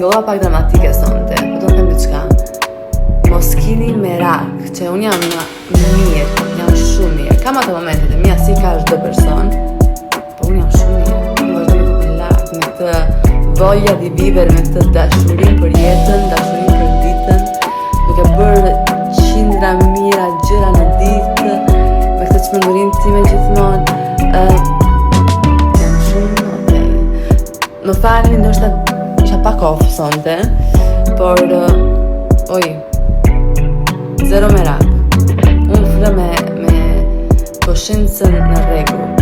tingëlla pak dramatike sonte, po do të them diçka. Mos kini merak, që unë jam mirë, jam shumë mirë. Kam ato momentet e mia si ka çdo person, po unë jam shumë mirë. Unë vazhdoj me të lart, me këtë voglia di vivere, me këtë dashurinë për jetën, dashurinë për ditën, duke bërë qindra mira gjëra në ditë, me këtë çmendurinë time gjithmonë. Jam shumë okej. Më falni, ndoshta isha pak off sonte, por zero merak. Unë flë me koshencën në rregull.